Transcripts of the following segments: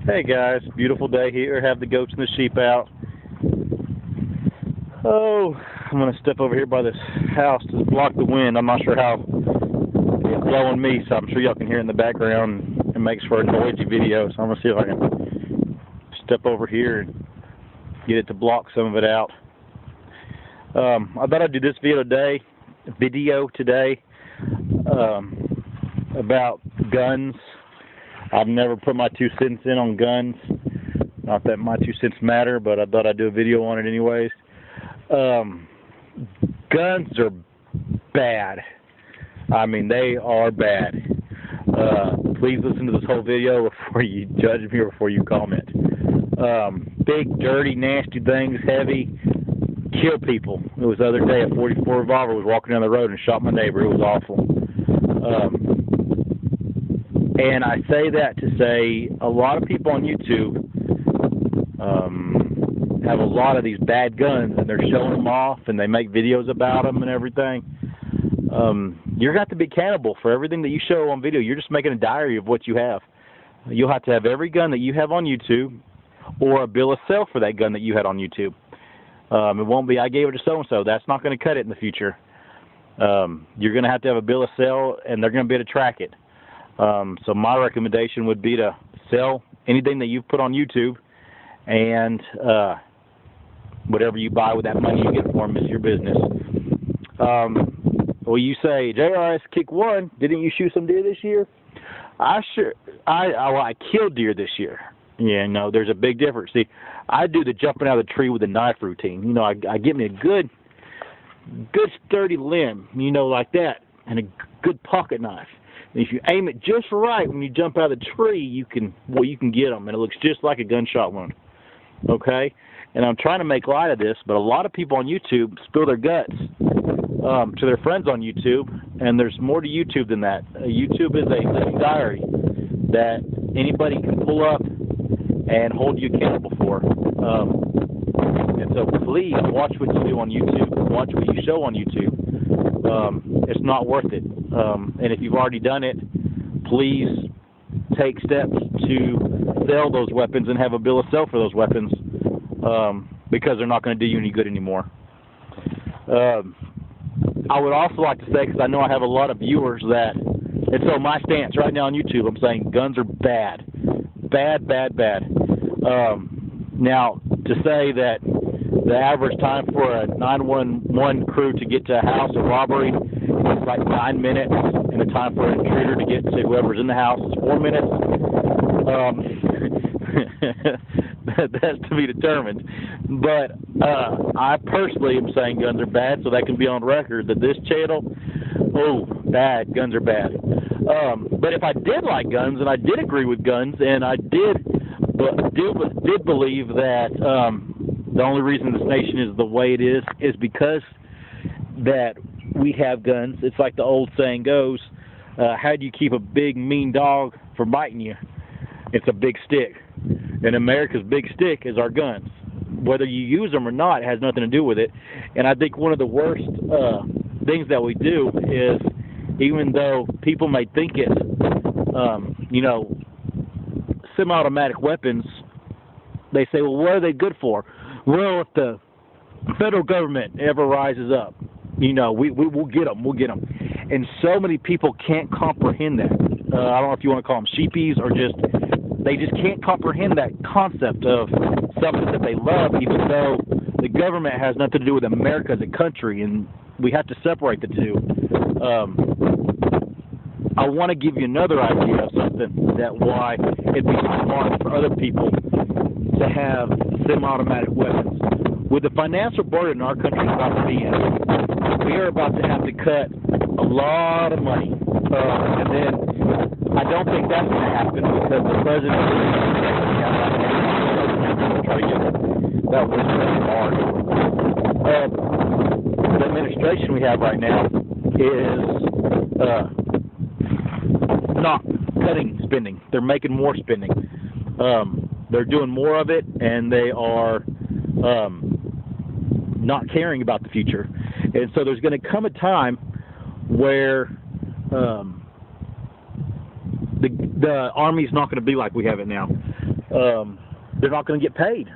Hey guys, beautiful day here. Have the goats and the sheep out. Oh, I'm gonna step over here by this house to block the wind. I'm not sure how it's blowing me, so I'm sure y'all can hear it in the background. It makes for a noisy video, so I'm gonna see if I can step over here and get it to block some of it out. I thought I'd do this video today about guns. I've never put my 2 cents in on guns. Not that my 2 cents matter, but I thought I'd do a video on it anyways. Guns are bad. I mean, they are bad. Please listen to this whole video before you judge me or before you comment. Big, dirty, nasty things, heavy, kill people. It was the other day, a .44 revolver was walking down the road and shot my neighbor. It was awful. And I say that to say a lot of people on YouTube have a lot of these bad guns, and they're showing them off, and they make videos about them and everything. You're going to have to be accountable for everything that you show on video. You're just making a diary of what you have. You'll have to have every gun that you have on YouTube or a bill of sale for that gun that you had on YouTube. It won't be, I gave it to so-and-so. That's not going to cut it in the future. You're going to have a bill of sale, and they're going to be able to track it. So my recommendation would be to sell anything that you've put on YouTube, and whatever you buy with that money you get for them is your business. Well, you say, JRS Kick 1, didn't you shoot some deer this year? I killed deer this year. Yeah, no, there's a big difference. See, I do the jumping out of the tree with a knife routine. You know, I get me a good sturdy limb, you know, like that, and a good pocket knife. And if you aim it just right when you jump out of the tree, you can get them, and it looks just like a gunshot wound. Okay? And I'm trying to make light of this, but a lot of people on YouTube spill their guts to their friends on YouTube, and there's more to YouTube than that. YouTube is a living diary that anybody can pull up and hold you accountable for. And so please watch what you do on YouTube. Watch what you show on YouTube. It's not worth it. And if you've already done it, please take steps to sell those weapons and have a bill of sale for those weapons, because they're not going to do you any good anymore. I would also like to say, because I know I have a lot of viewers and so my stance right now on YouTube, I'm saying guns are bad. Bad, bad, bad. Now, to say that the average time for a 911 crew to get to a house, a robbery, is like 9 minutes, and the time for an intruder to get to whoever's in the house is 4 minutes. That's to be determined. But I personally am saying guns are bad, so that can be on record that this channel, bad, guns are bad. But if I did like guns, and I did agree with guns, and I did believe that the only reason this nation is the way it is because that we have guns. It's like the old saying goes, how do you keep a big, mean dog from biting you? It's a big stick. And America's big stick is our guns. Whether you use them or not has nothing to do with it. And I think one of the worst things that we do is, even though people may think it's, semi-automatic weapons, they say, well, what are they good for? Well, if the federal government ever rises up, we'll get them. We'll get them. And so many people can't comprehend that. I don't know if you want to call them sheepies or they just can't comprehend that concept of something that they love, even though the government has nothing to do with America as a country, and we have to separate the two. I want to give you another idea of something why it'd be smart for other people to have semi-automatic weapons. With the financial burden our country is about to be in, we are about to have to cut a lot of money. And then I don't think that's going to happen because the president try to get that was hard. The administration we have right now is not cutting spending. They're making more spending. They're doing more of it, and they are not caring about the future. And so there's going to come a time where the Army's not going to be like we have it now. they're not going to get paid.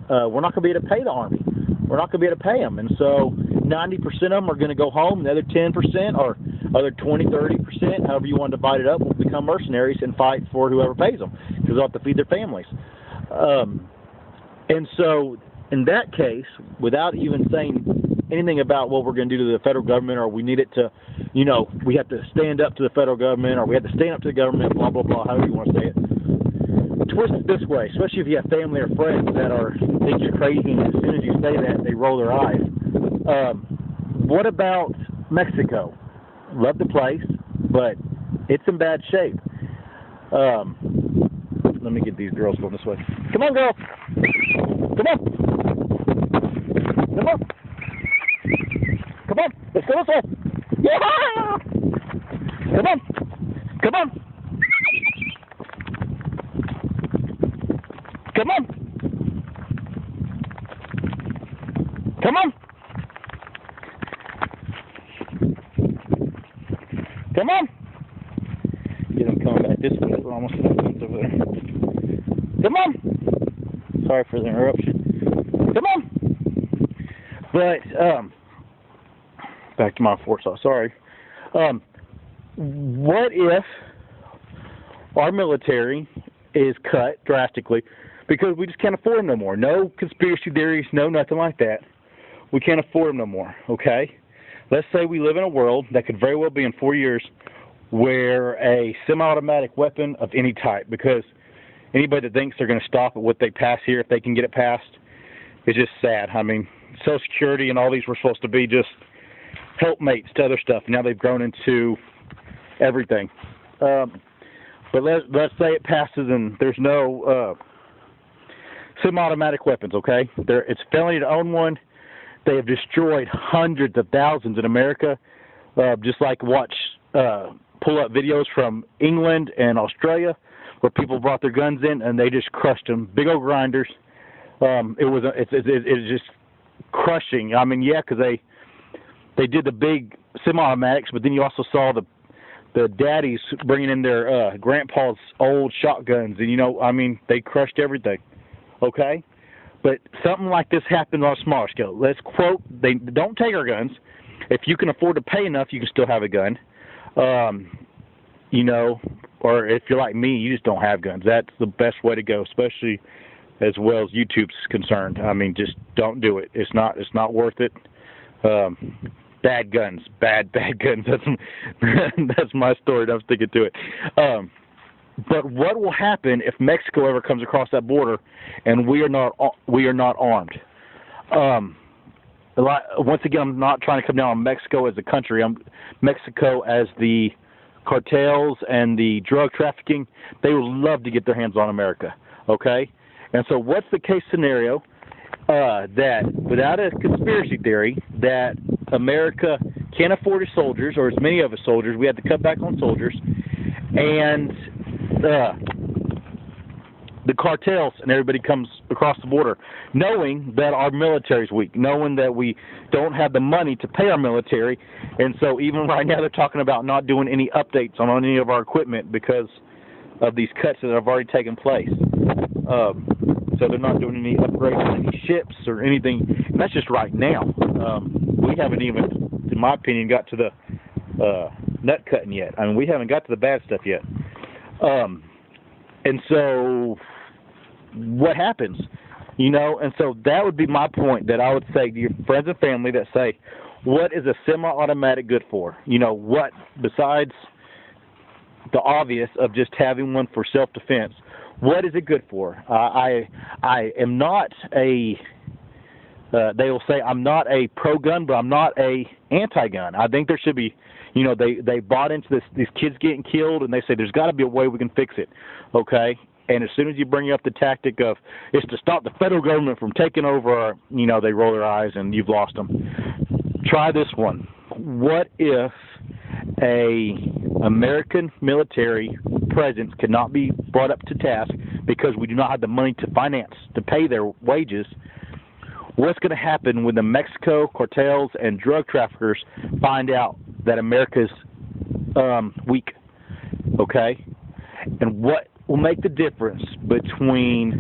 We're not going to be able to pay the Army. We're not going to be able to pay them. And so 90% of them are going to go home. The other 10% or other 20, 30%, however you want to divide it up, will become mercenaries and fight for whoever pays them because they'll have to feed their families. And so in that case, without even saying anything about what we're going to do to the federal government, or we need it to, we have to stand up to the federal government, or we have to stand up to the government, blah, blah, blah, however you want to say it. Twist it this way, especially if you have family or friends that think you're crazy, and as soon as you say that, they roll their eyes. What about Mexico? Love the place, but it's in bad shape. Let me get these girls going this way. Come on, girls. Come on. Come on. Come on. Let's go this way. Yeah! Come on. Come on. Come on. Come on. Come on. Get them coming back this way. We're almost over there. Come on. Sorry for the interruption. Come on. But, back to my forethought. Sorry. What if our military is cut drastically because we just can't afford them no more? No conspiracy theories, no nothing like that. We can't afford them no more, okay? Let's say we live in a world that could very well be in 4 years where a semi-automatic weapon of any type, because anybody that thinks they're going to stop at what they pass here, if they can get it passed, is just sad. I mean, Social Security and all these were supposed to be just helpmates to other stuff. Now they've grown into everything. But let's say it passes and there's no semi-automatic weapons, okay? It's felony to own one. They have destroyed hundreds of thousands in America. Just like pull up videos from England and Australia where people brought their guns in and they just crushed them. Big old grinders. It's just crushing. I mean, yeah, because they did the big semi-automatics, but then you also saw the daddies bringing in their grandpa's old shotguns, and they crushed everything. Okay, but something like this happened on a smaller scale. Let's quote: they don't take our guns. If you can afford to pay enough, you can still have a gun. Or if you're like me, you just don't have guns. That's the best way to go, especially as well as YouTube's concerned. I mean, just don't do it. It's not worth it. Bad guns, bad guns. That's my story. I'm sticking to it. But what will happen if Mexico ever comes across that border and we are not armed? Once again, I'm not trying to come down on Mexico as a country. Mexico as the cartels and the drug trafficking. They would love to get their hands on America. Okay, and so what's the case scenario? That without a conspiracy theory that America can't afford its soldiers, or as many of its soldiers, we have to cut back on soldiers, and the cartels and everybody comes across the border, knowing that our military is weak, knowing that we don't have the money to pay our military, and so even right now they're talking about not doing any updates on any of our equipment because of these cuts that have already taken place. So they're not doing any upgrades on any ships or anything. And that's just right now. We haven't even, in my opinion, got to the nut cutting yet. I mean, we haven't got to the bad stuff yet. And so what happens? And so that would be my point, that I would say to your friends and family that say, what is a semi-automatic good for? What, besides the obvious of just having one for self-defense, what is it good for? I am not they will say I'm not a pro-gun, but I'm not a anti-gun. I think there should be, they bought into this, these kids getting killed, and they say there's got to be a way we can fix it, okay? And as soon as you bring up the tactic of it's to stop the federal government from taking over, they roll their eyes and you've lost them. Try this one. What if a American military presence cannot be brought up to task because we do not have the money to pay their wages? What's going to happen when the Mexico cartels and drug traffickers find out that America's weak? Okay, and what will make the difference between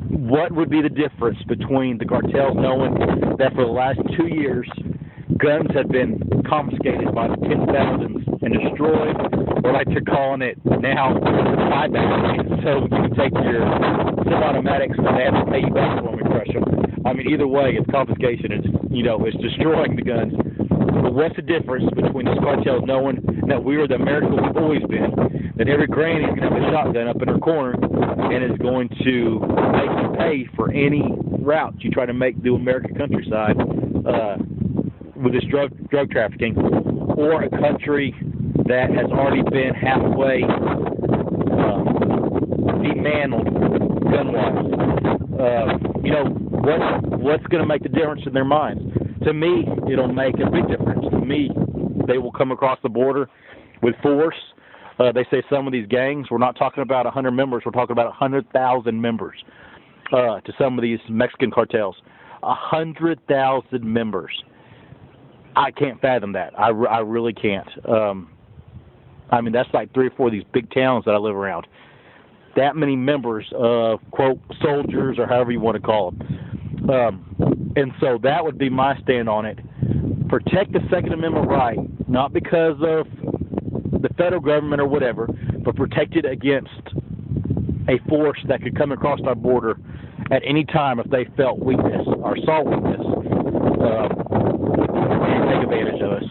what would be the difference between the cartels knowing that for the last 2 years guns have been confiscated by the 10,000s and destroyed, or like they're calling it now, buyback. So you can take your semi-automatics and they have to pay you back for them and crush them. I mean, either way, it's confiscation. It's, it's destroying the guns. But what's the difference between these cartels knowing that we are the America we've always been, that every granny is going to have a shotgun up in her corner and is going to make you pay for any route you try to make through American countryside with this drug trafficking, or a country that has already been halfway dismantled gun-wise? What's going to make the difference in their minds? To me, it'll make a big difference. To me, they will come across the border with force. They say some of these gangs, we're not talking about 100 members, we're talking about 100,000 members to some of these Mexican cartels. 100,000 members. I can't fathom that. I really can't. I mean, that's like 3 or 4 of these big towns that I live around. That many members of, quote, soldiers, or however you want to call them. And so that would be my stand on it. Protect the Second Amendment right, not because of the federal government or whatever, but protect it against a force that could come across our border at any time if they felt weakness or saw weakness and take advantage of us.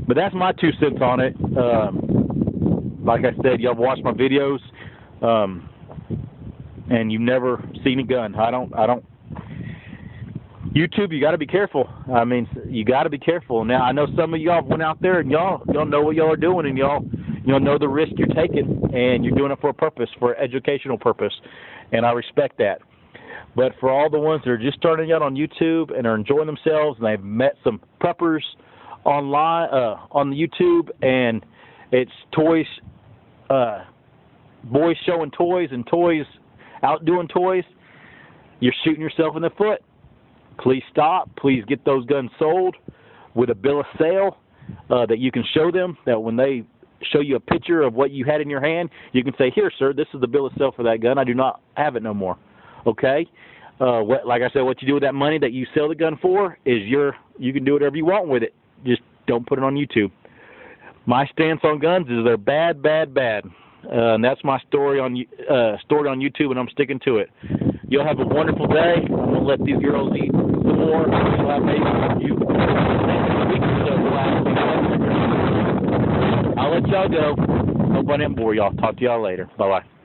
But that's my 2 cents on it. Like I said, y'all watch my videos, and you never seen a gun. I don't. YouTube, you got to be careful. I mean, you got to be careful. Now, I know some of y'all went out there and y'all know what y'all are doing, and y'all know the risk you're taking, and you're doing it for a purpose, for an educational purpose, and I respect that. But for all the ones that are just starting out on YouTube and are enjoying themselves, and they've met some preppers online on the YouTube, and it's toys, boys showing toys and toys outdoing toys, you're shooting yourself in the foot. Please stop. Please get those guns sold with a bill of sale that you can show them, that when they show you a picture of what you had in your hand, you can say, here, sir, this is the bill of sale for that gun. I do not have it no more. Okay? Like I said, what you do with that money that you sell the gun for is you can do whatever you want with it. Just don't put it on YouTube. My stance on guns is they're bad, bad, bad. And that's my story on YouTube, and I'm sticking to it. You'll have a wonderful day. I'm going to let these girls eat some more. You'll have maybe a week or so to last. I'll let y'all go. Hope I didn't bore y'all. Talk to y'all later. Bye-bye.